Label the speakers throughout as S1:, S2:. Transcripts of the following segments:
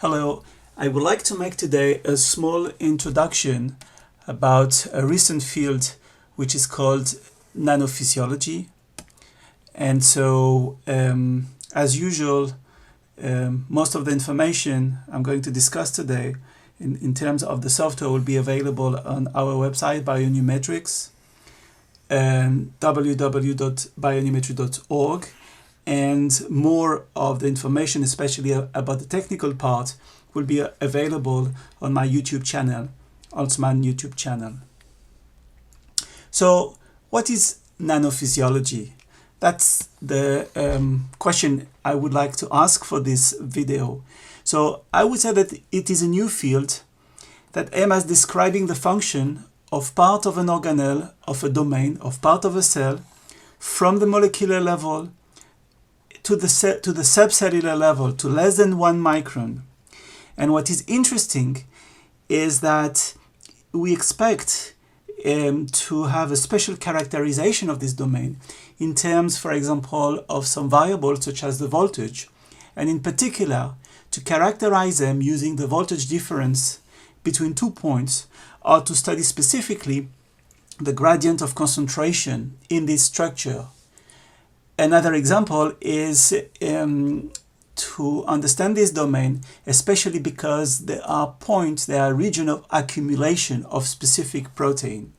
S1: Hello, I would like to make today a small introduction about a recent field which is called nanophysiology. And so, as usual, most of the information I'm going to discuss today in terms of the software will be available on our website, Bionumerics, www.bionumerics.org. And more of the information, especially about the technical part, will be available on my YouTube channel, Holcman YouTube channel. So, what is nanophysiology? That's the question I would like to ask for this video. So, I would say that it is a new field that aims at describing the function of part of an organelle, of a domain, of part of a cell, from the molecular level to the subcellular level, to less than 1 micron. And what is interesting is that we expect to have a special characterization of this domain in terms, for example, of some variables such as the voltage, and in particular to characterize them using the voltage difference between 2 points, or to study specifically the gradient of concentration in this structure. Another example is to understand this domain, especially because there are regions of accumulation of specific protein.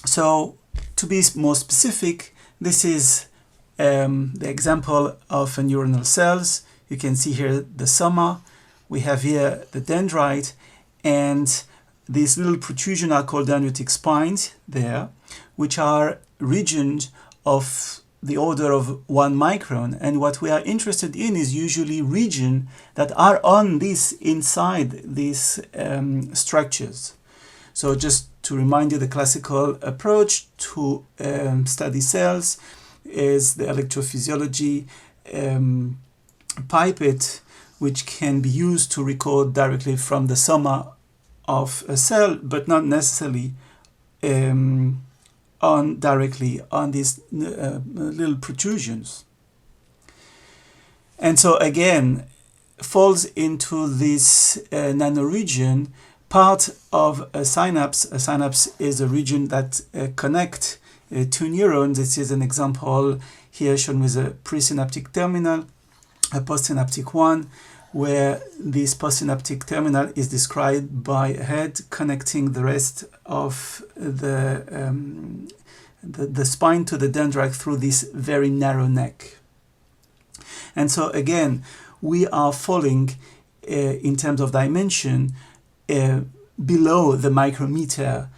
S1: So, to be more specific, this is the example of a neuronal cells. You can see here the soma. We have here the dendrite, and these little protrusions are called dendritic spines there, which are regions of the order of 1 micron. And what we are interested in is usually regions that are on this, inside these structures. So just to remind you, the classical approach to study cells is the electrophysiology pipette, which can be used to record directly from the soma of a cell, but not necessarily directly on these little protrusions. And so again, falls into this nanoregion part of a synapse. A synapse is a region that connects two neurons. This is an example here shown with a presynaptic terminal, a postsynaptic one, where this postsynaptic terminal is described by a head connecting the rest of the spine to the dendrite through this very narrow neck. And so again, we are falling in terms of dimension below the micrometer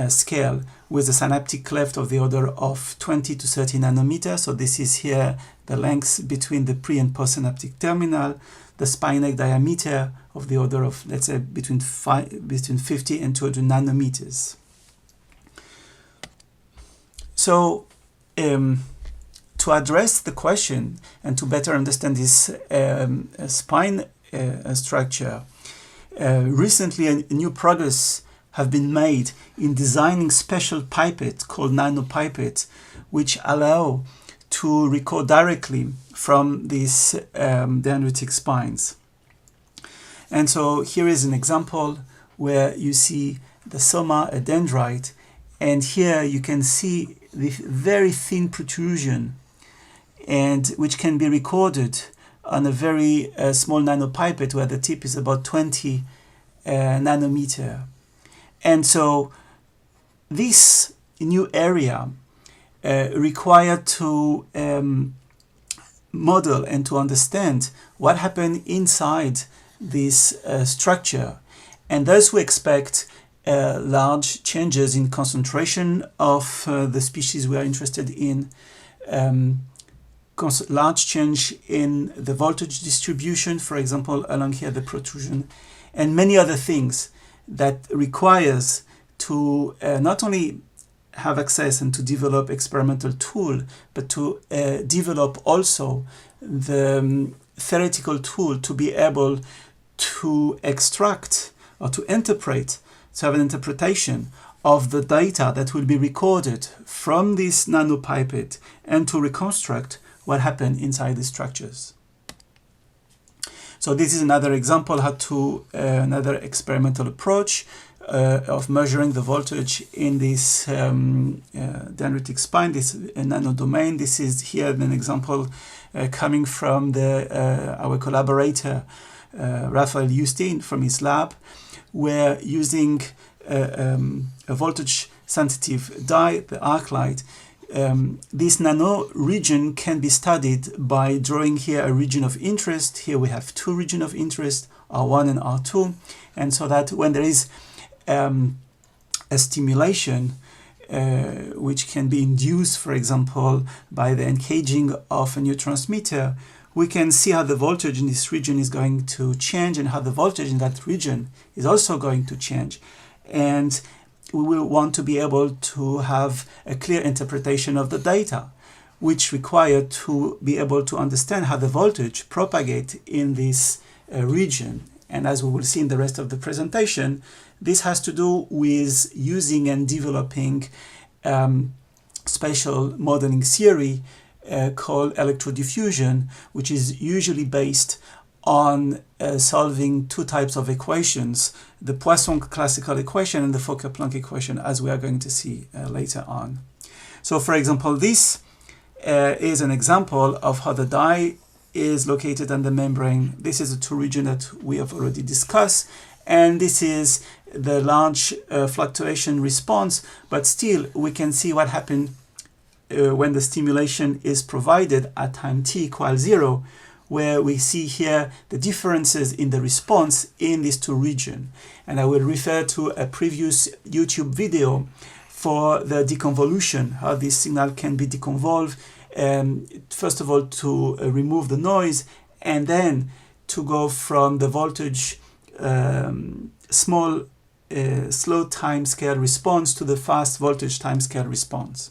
S1: scale, with a synaptic cleft of the order of 20 to 30 nanometers. So this is here the length between the pre and postsynaptic terminal, the spine neck diameter of the order of, let's say, between 50 and 200 nanometers. So to address the question and to better understand this spine structure, recently a new progress have been made in designing special pipettes called nanopipettes, which allow to record directly from these dendritic spines. And so here is an example where you see the soma, a dendrite, and here you can see the very thin protrusion, and which can be recorded on a very small nanopipette where the tip is about 20 nanometer. And so this new area required to model and to understand what happened inside this structure. And thus we expect large changes in concentration of the species we are interested in, large change in the voltage distribution, for example, along here the protrusion, and many other things that requires to not only have access and to develop experimental tool, but to develop also the theoretical tool to be able to extract or to interpret, to have an interpretation of the data that will be recorded from this nanopipette and to reconstruct what happened inside the structures. So this is another example how to another experimental approach of measuring the voltage in this dendritic spine, this nano domain. This is here an example coming from our collaborator Raphael Yuste from his lab, where using a voltage sensitive dye, the arc light, this nano region can be studied by drawing here a region of interest. Here we have two regions of interest, R1 and R2, and so that when there is a stimulation which can be induced, for example, by the engaging of a neurotransmitter, we can see how the voltage in this region is going to change and how the voltage in that region is also going to change. And we will want to be able to have a clear interpretation of the data, which require to be able to understand how the voltage propagates in this region. And as we will see in the rest of the presentation, this has to do with using and developing spatial modeling theory called Electro Diffusion, which is usually based on solving two types of equations, the Poisson classical equation and the Fokker-Planck equation, as we are going to see later on. So for example, this is an example of how the dye is located on the membrane. This is a two region that we have already discussed, and this is the large fluctuation response, but still we can see what happened when the stimulation is provided at time t equals 0, where we see here the differences in the response in these two regions. And I will refer to a previous YouTube video for the deconvolution, how this signal can be deconvolved, first of all to remove the noise, and then to go from the voltage small slow time scale response to the fast voltage time scale response.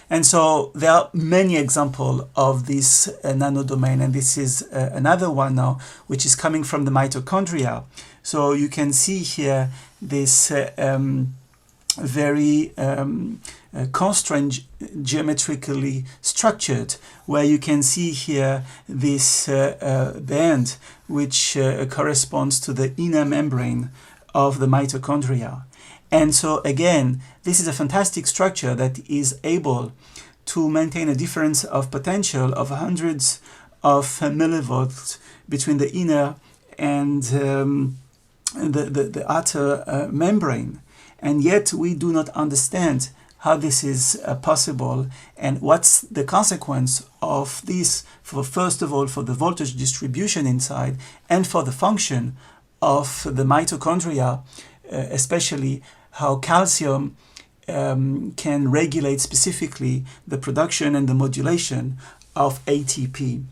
S1: And so there are many examples of this nano domain, and this is another one now, which is coming from the mitochondria. So you can see here this very constrained geometrically structured, where you can see here this band which corresponds to the inner membrane of the mitochondria. And so again, this is a fantastic structure that is able to maintain a difference of potential of hundreds of millivolts between the inner and the outer membrane. And yet we do not understand how this is possible and what's the consequence of this, for first of all for the voltage distribution inside and for the function of the mitochondria, especially how calcium can regulate specifically the production and the modulation of ATP.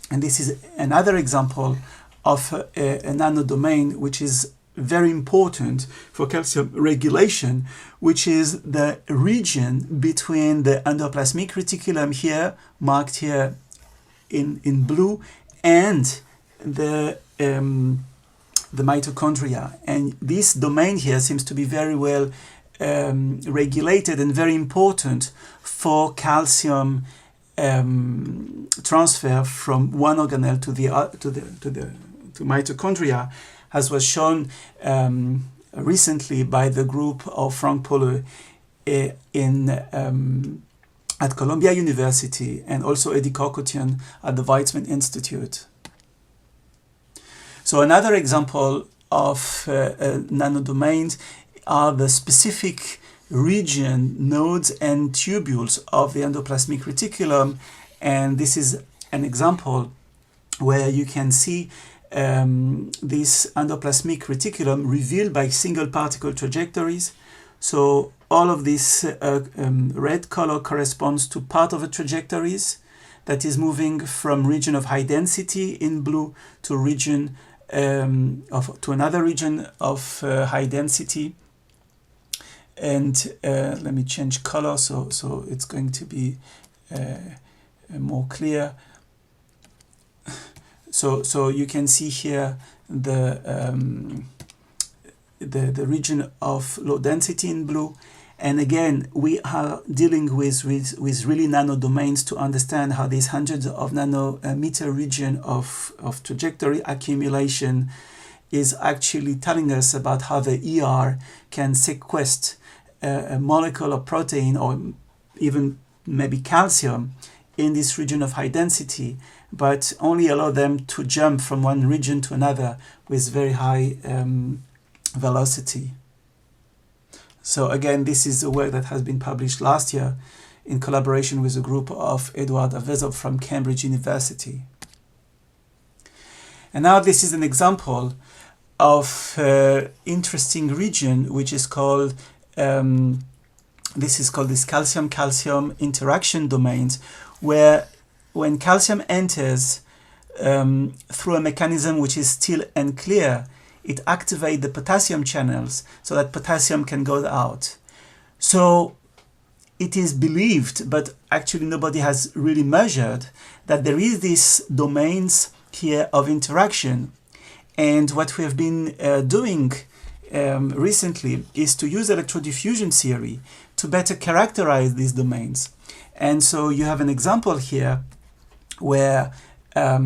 S1: And this is another example of a nano domain which is very important for calcium regulation, which is the region between the endoplasmic reticulum here, marked here in blue, and the mitochondria. And this domain here seems to be very well regulated and very important for calcium transfer from one organelle to mitochondria, as was shown recently by the group of Frank Pohle at Columbia University, and also Eddie Kokotian at the Weizmann Institute. So another example of nanodomains are the specific region, nodes and tubules of the endoplasmic reticulum, and this is an example where you can see this endoplasmic reticulum revealed by single particle trajectories. So all of this red color corresponds to part of the trajectories that is moving from region of high density in blue to region to another region of high density. And let me change color so it's going to be more clear. So you can see here the region of low density in blue, And again, we are dealing with really nano domains to understand how these hundreds of nanometer region of trajectory accumulation is actually telling us about how the ER can sequester a molecule of protein or even maybe calcium in this region of high density, but only allow them to jump from one region to another with very high velocity. So again, this is a work that has been published last year in collaboration with a group of Eduard Avezov from Cambridge University. And now this is an example of interesting region which is called this calcium-calcium interaction domains, where when calcium enters through a mechanism which is still unclear, it activates the potassium channels so that potassium can go out. So it is believed, but actually nobody has really measured, that there is these domains here of interaction. And what we have been doing recently is to use electro diffusion theory to better characterize these domains. And so you have an example here where a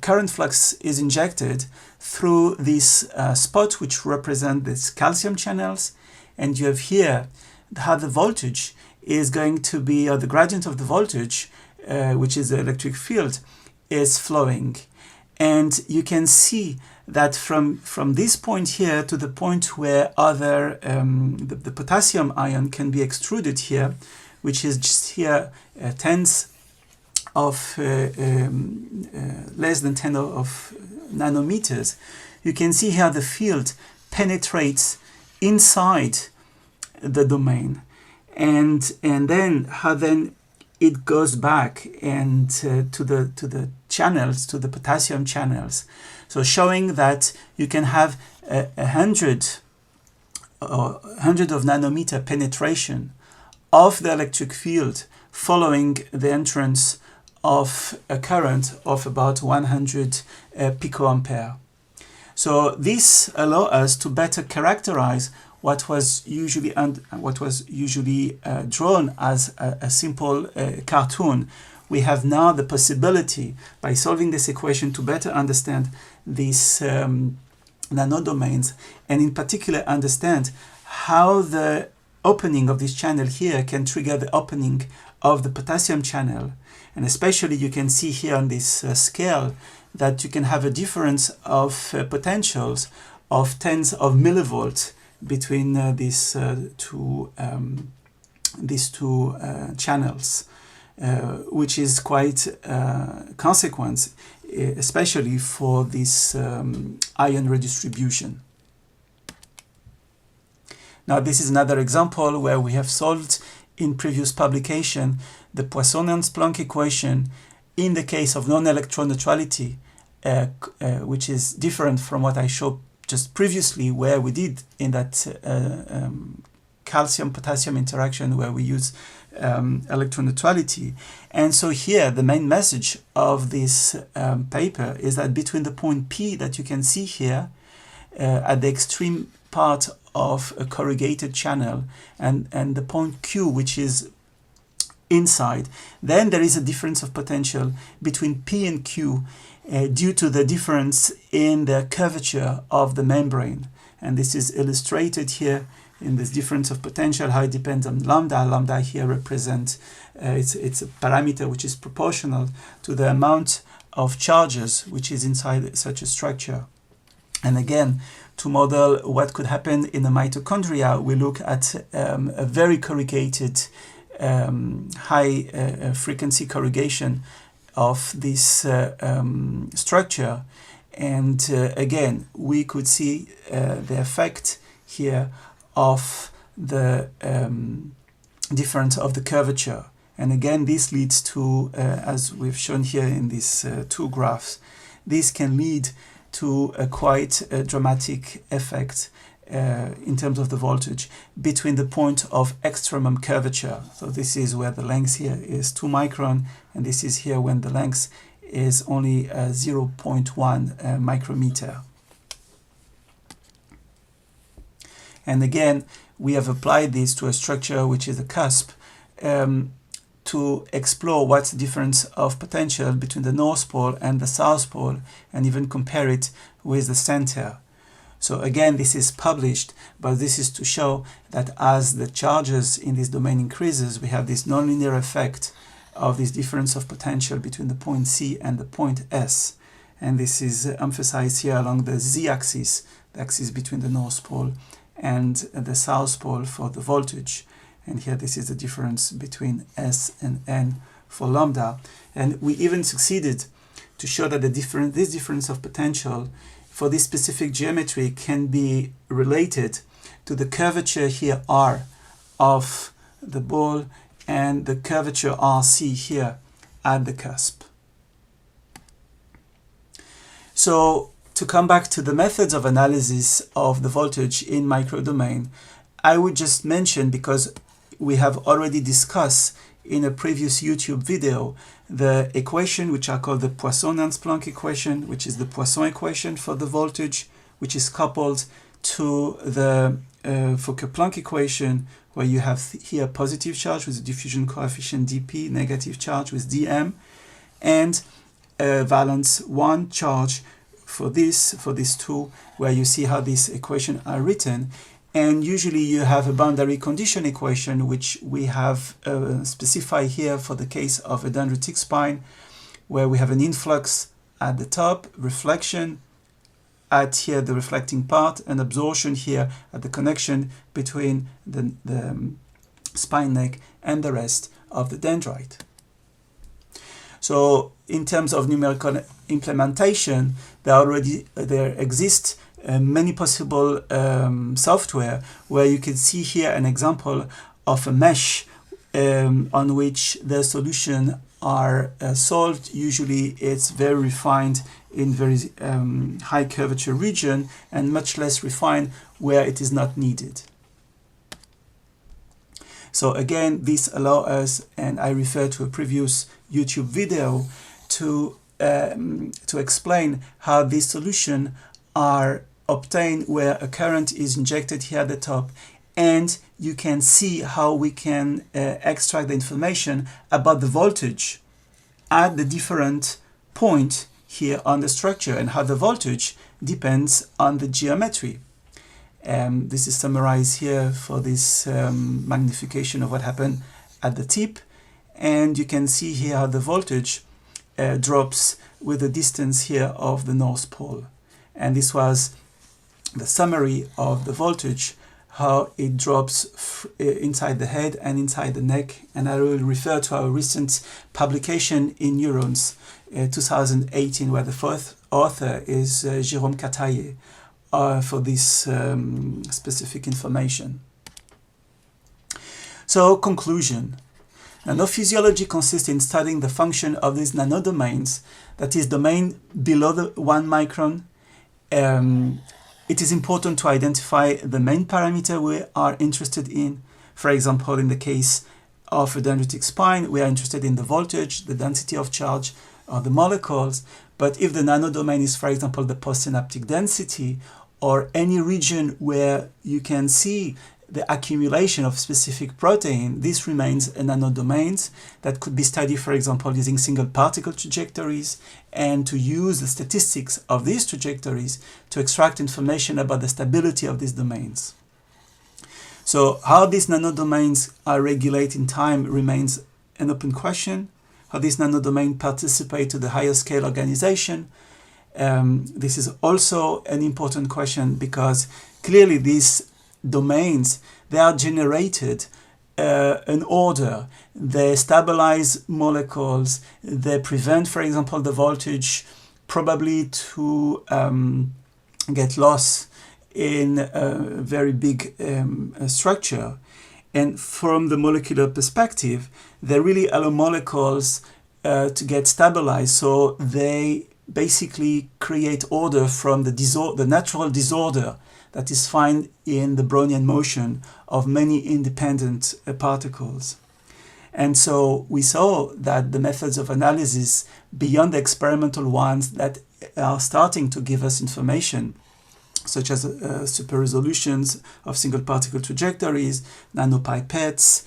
S1: current flux is injected through this spot which represent these calcium channels, and you have here how the voltage is going to be, or the gradient of the voltage, which is the electric field, is flowing. And you can see that from this point here to the point where the potassium ion can be extruded here, which is just here tenths of less than 10 of nanometers, you can see how the field penetrates inside the domain, and then how then it goes back and to the channels, to the potassium channels. So showing that you can have 100 of nanometer penetration of the electric field following the entrance of a current of about 100 picoampere. So this allows us to better characterize what was usually drawn as a simple cartoon. We have now the possibility, by solving this equation, to better understand these nanodomains, and in particular understand how the opening of this channel here can trigger the opening of the potassium channel. And especially you can see here on this scale that you can have a difference of potentials of tens of millivolts between these two channels, which is quite consequence, especially for this ion redistribution. Now this is another example where we have solved in previous publication the Poisson and Planck equation in the case of non-electron neutrality, which is different from what I showed just previously, where we did in that calcium-potassium interaction where we use electron neutrality. And so here the main message of this paper is that between the point P that you can see here at the extreme part of a corrugated channel and the point Q, which is inside, then there is a difference of potential between P and Q due to the difference in the curvature of the membrane. And this is illustrated here in this difference of potential, how it depends on lambda. Lambda here represents, it's a parameter which is proportional to the amount of charges which is inside such a structure. And again, to model what could happen in the mitochondria, we look at a very corrugated high frequency corrugation of this structure, and again we could see the effect here of the difference of the curvature. And again this leads to, as we've shown here in these two graphs, this can lead to a quite dramatic effect in terms of the voltage between the point of extremum curvature. So this is where the length here is 2 micron, and this is here when the length is only 0.1 micrometer. And again, we have applied this to a structure which is a cusp to explore what's the difference of potential between the North Pole and the South Pole, and even compare it with the center. So again, this is published, but this is to show that as the charges in this domain increases, we have this nonlinear effect of this difference of potential between the point C and the point S. And this is emphasized here along the z-axis, the axis between the North Pole and the South Pole for the voltage. And here this is the difference between S and N for lambda. And we even succeeded to show that this difference of potential for this specific geometry can be related to the curvature here R of the ball and the curvature RC here at the cusp. So to come back to the methods of analysis of the voltage in microdomain, I would just mention, because we have already discussed in a previous YouTube video the equation which are called the Poisson-Nernst-Planck equation, which is the Poisson equation for the voltage, which is coupled to the Fokker-Planck equation, where you have here positive charge with a diffusion coefficient dp, negative charge with dm, and valence 1 charge for these two, where you see how these equations are written. And usually you have a boundary condition equation, which we have specified here for the case of a dendritic spine, where we have an influx at the top, reflection at here the reflecting part, and absorption here at the connection between the spine neck and the rest of the dendrite. So in terms of numerical implementation, there exist many possible software, where you can see here an example of a mesh on which the solution are solved. Usually it's very refined in very high curvature region, and much less refined where it is not needed. So again, this allows us, and I refer to a previous YouTube video to explain how these solutions are obtained, where a current is injected here at the top, and you can see how we can extract the information about the voltage at the different point here on the structure, and how the voltage depends on the geometry. This is summarized here for this magnification of what happened at the tip, and you can see here how the voltage drops with the distance here of the North Pole. And this was the summary of the voltage, how it drops inside the head and inside the neck. And I will refer to our recent publication in Neurons 2018, where the fourth author is Jérôme Cartailler, for this specific information. So, conclusion. Nanophysiology consists in studying the function of these nanodomains, that is, domain below the 1 micron. It is important to identify the main parameter we are interested in. For example, in the case of a dendritic spine, we are interested in the voltage, the density of charge, or the molecules. But if the nanodomain is, for example, the postsynaptic density, or any region where you can see the accumulation of specific protein, this remains a nanodomain that could be studied, for example, using single particle trajectories, and to use the statistics of these trajectories to extract information about the stability of these domains. So how these nanodomains are regulated in time remains an open question. How these nanodomains participate to the higher scale organization, this is also an important question, because clearly these domains, they are generated in order. They stabilize molecules. They prevent, for example, the voltage probably to get lost in a very big structure. And from the molecular perspective, they really allow molecules to get stabilized. So they basically create order from the natural disorder that is found in the Brownian motion of many independent particles. And so we saw that the methods of analysis, beyond the experimental ones that are starting to give us information, such as super resolutions of single particle trajectories, nanopipettes,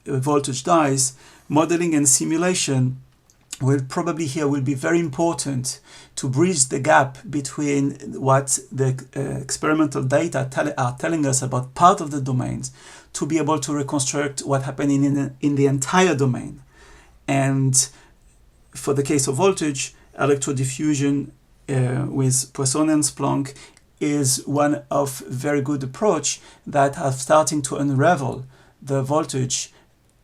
S1: voltage dyes. Modeling and simulation will be very important to bridge the gap between what the experimental data are telling us about part of the domains, to be able to reconstruct what happened in the entire domain. And for the case of voltage, electro diffusion with Poisson and Planck is one of very good approach that are starting to unravel the voltage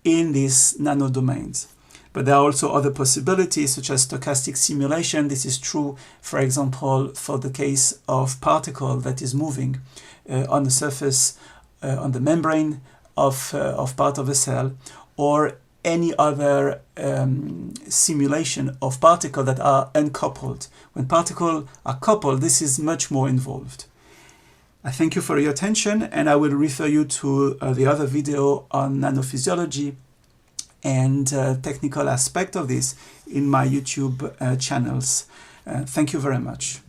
S1: in these nano domains. But there are also other possibilities, such as stochastic simulation. This is true, for example, for the case of particle that is moving on the surface, on the membrane of part of a cell, or any other simulation of particles that are uncoupled. When particles are coupled, this is much more involved. I thank you for your attention, and I will refer you to the other video on nanophysiology and technical aspect of this in my YouTube channels. Thank you very much.